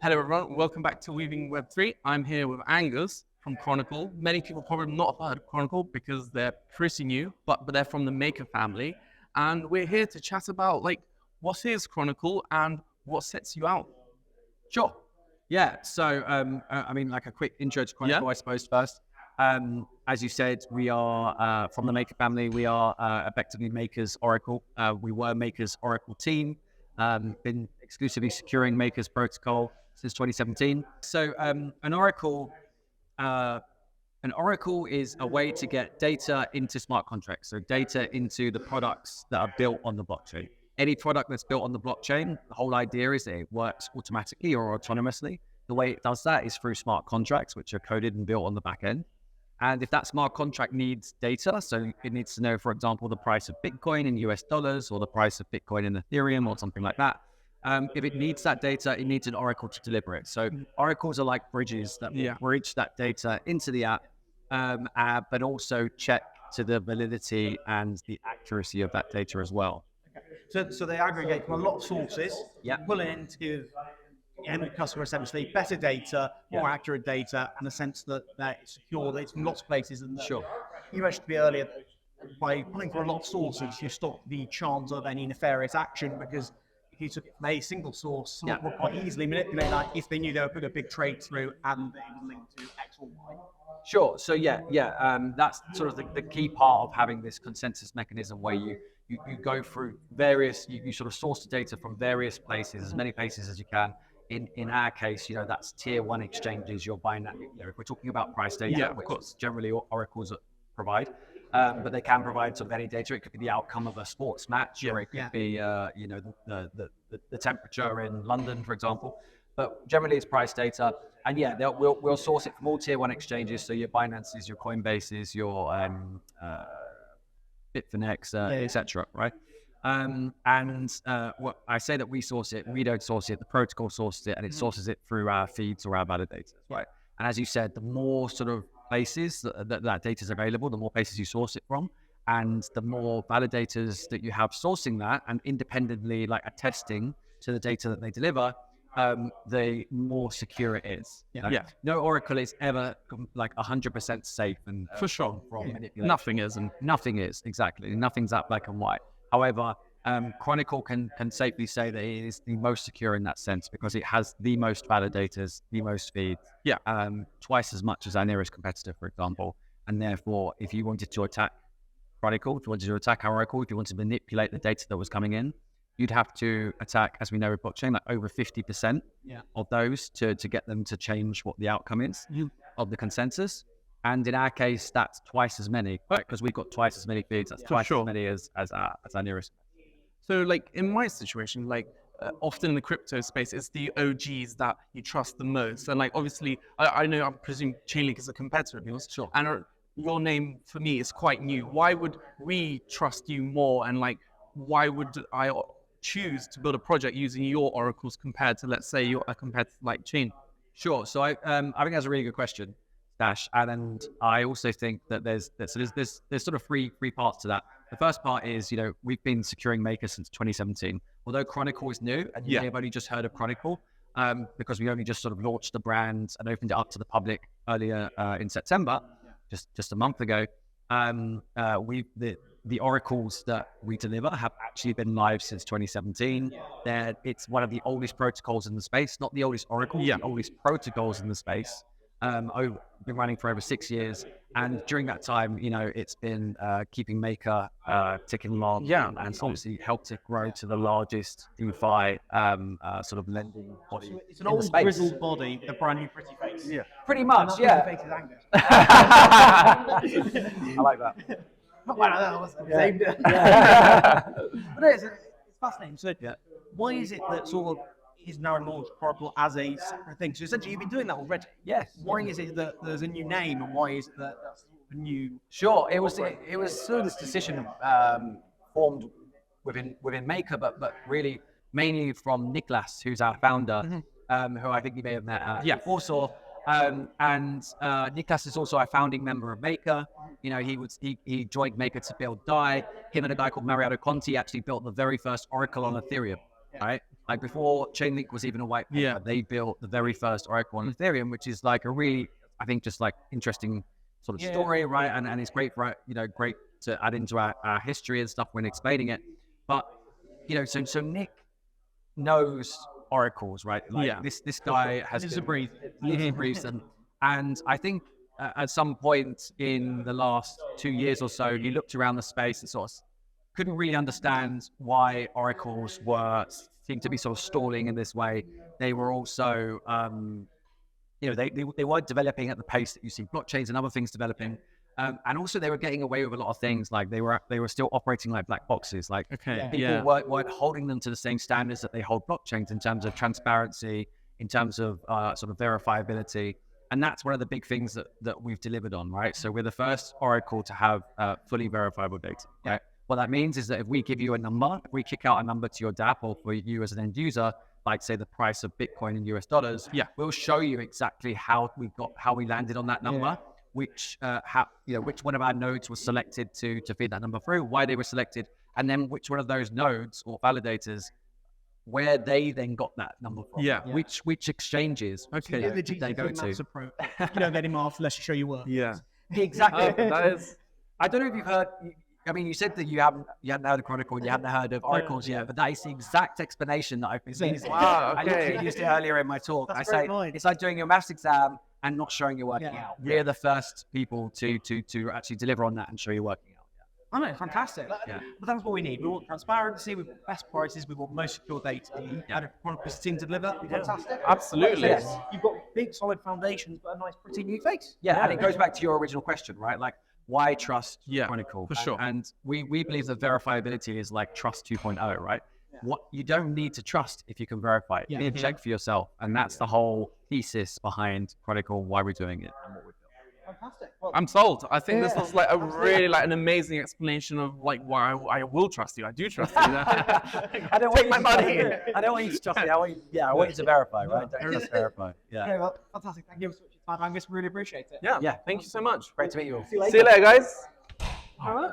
Hello everyone, welcome back to Weaving Web3. I'm here with Angus from Chronicle. Many people probably not have heard of Chronicle because they're pretty new, but they're from the Maker family. And we're here to chat about what is Chronicle and what sets you out. Sure. Yeah. So, like a quick intro to Chronicle, I suppose, first. As you said, we are from the Maker family. We are effectively Maker's Oracle. We were Maker's Oracle team. Been exclusively securing Maker's protocol since 2017. So, an Oracle is a way to get data into smart contracts. So, data into the products that are built on the blockchain. Any product that's built on the blockchain, the whole idea is that it works automatically or autonomously. The way it does that is through smart contracts, which are coded and built on the back end. And if that smart contract needs data, so it needs to know, for example, the price of Bitcoin in US dollars or the price of Bitcoin in Ethereum or something like that. If it needs that data, it needs an Oracle to deliver it. So oracles are like bridges that will bridge that data into the app, but also check to the validity and the accuracy of that data as well. So they aggregate from a lot of sources, pull in to give end customer essentially better data, more accurate data, and a sense that it's secure, that it's from lots of places. And sure, you mentioned to me earlier, by pulling from a lot of sources, you stop the chance of any nefarious action, because if you took it from a single source, someone would quite easily manipulate that if they knew they were putting a big trade through and they were linked to X or Y. Sure. So that's sort of the key part of having this consensus mechanism where you go through various, you sort of source the data from various places, as many places as you can. In our case, that's tier one exchanges. You're buying that. If we're talking about price data, which generally oracles provide, but they can provide sort of any data. It could be the outcome of a sports match, or it could be the temperature in London, for example. But generally, it's price data, and we'll source it from all tier one exchanges. So your Binances, your Coinbases, your Bitfinex, etc. Right? What I say that we source it, we don't source it. The protocol sources it, and it sources it through our feeds or our validators. Right? And as you said, the more sort of places that data is available, the more places you source it from, and the more validators that you have sourcing that and independently attesting to the data that they deliver, the more secure it is. No Oracle is ever 100% safe and for sure from manipulation. Nothing is Exactly. Nothing's that black and white. However, Chronicle can safely say that it is the most secure in that sense because it has the most validators, the most feeds, twice as much as our nearest competitor, for example. And therefore, if you wanted to attack Chronicle, if you wanted to attack our Oracle, if you wanted to manipulate the data that was coming in, you'd have to attack, as we know with blockchain, over 50% of those to get them to change what the outcome is of the consensus. And in our case, that's twice as many, right? Because we've got twice as many feeds. That's twice as many as our nearest. So, in my situation, often in the crypto space, it's the OGs that you trust the most. And obviously, I presume Chainlink is a competitor of yours. Sure. And your name for me is quite new. Why would we trust you more? And why would I choose to build a project using your oracles compared to, let's say, your competitor like Chain? Sure. So I think that's a really good question, Dash. And I also think that there's sort of three parts to that. The first part is, we've been securing Maker since 2017. Although Chronicle is new, and you may have only just heard of Chronicle, because we only just sort of launched the brand and opened it up to the public earlier in September, just a month ago. The oracles that we deliver have actually been live since 2017. It's one of the oldest protocols in the space, not the oldest oracles, the oldest protocols in the space. Been running for over 6 years, and during that time, it's been keeping Maker ticking along, and obviously helped it grow to the largest DeFi sort of lending body. So it's an old grizzled body with a brand new pretty face. Yeah, pretty much. Yeah. Face is Angus. I like that. But it's fascinating. So, why is it that sort of is now launched Chronicle as a separate thing? So essentially, you've been doing that already. Yes. Why is it that there's a new name, and why is it that that's a new? Sure. It was sort of this decision formed within Maker, but really mainly from Niklas, who's our founder, who I think you may have met at Warsaw. And Niklas is also a founding member of Maker. He joined Maker to build DAI. Him and a guy called Mariano Conti actually built the very first Oracle on Ethereum, right? Like before Chainlink was even a white paper, they built the very first Oracle on Ethereum, which is like a really, I think, just like interesting sort of story, right? And it's great for, great to add into our history and stuff when explaining it. But, so Nick knows oracles, right? Like this guy has lives and breathes. Lives and breathes them. And I think at some point in the last 2 years or so, he looked around the space and sort of couldn't really understand why oracles seemed to be sort of stalling in this way. They were also, they weren't developing at the pace that you see blockchains and other things developing. And also they were getting away with a lot of things. Like they were still operating like black boxes. Like people weren't holding them to the same standards that they hold blockchains in terms of transparency, in terms of sort of verifiability. And that's one of the big things that we've delivered on, right? So we're the first oracle to have fully verifiable data, right? What that means is that if we give you a number, if we kick out a number to your dApp or for you as an end user, like say the price of Bitcoin in US dollars, we'll show you exactly how we landed on that number, which one of our nodes was selected to feed that number through, why they were selected, and then which one of those nodes or validators, where they then got that number from, which exchanges they go to. You don't get him off unless you show your work. Exactly. That is. I don't know if you've heard. I mean, you said that you hadn't heard of Chronicle and you hadn't heard of oracles yet, but that is the exact explanation that I've been using. Wow, okay. I literally used it earlier in my talk. I say it's like doing your maths exam and not showing your working out. We're the first people to actually deliver on that and show you working out. I know, fantastic. But that's what we need. We want transparency, we want best prices, we want most secure data. And if Chronicle's team to deliver, fantastic. Absolutely. You've got big, solid foundations, but a nice, pretty new face. And it goes back to your original question, right? Like, why trust Chronicle? For sure. And we believe that verifiability is like trust 2.0, right? What you don't need to trust if you can verify it. You need to check for yourself. And that's the whole thesis behind Chronicle, why we're doing it and what we're doing. Fantastic. Well, I'm sold. I think this was like a really an amazing explanation of like why I will trust you. I do trust you. I don't want my money. I don't want you to trust me. I want you to verify, right? Don't just verify. Okay, well, fantastic. Thank you so much for your time, Angus. Really appreciate it. Yeah. Thank you so much. Great to meet you all. See you later. See you later, guys. All right.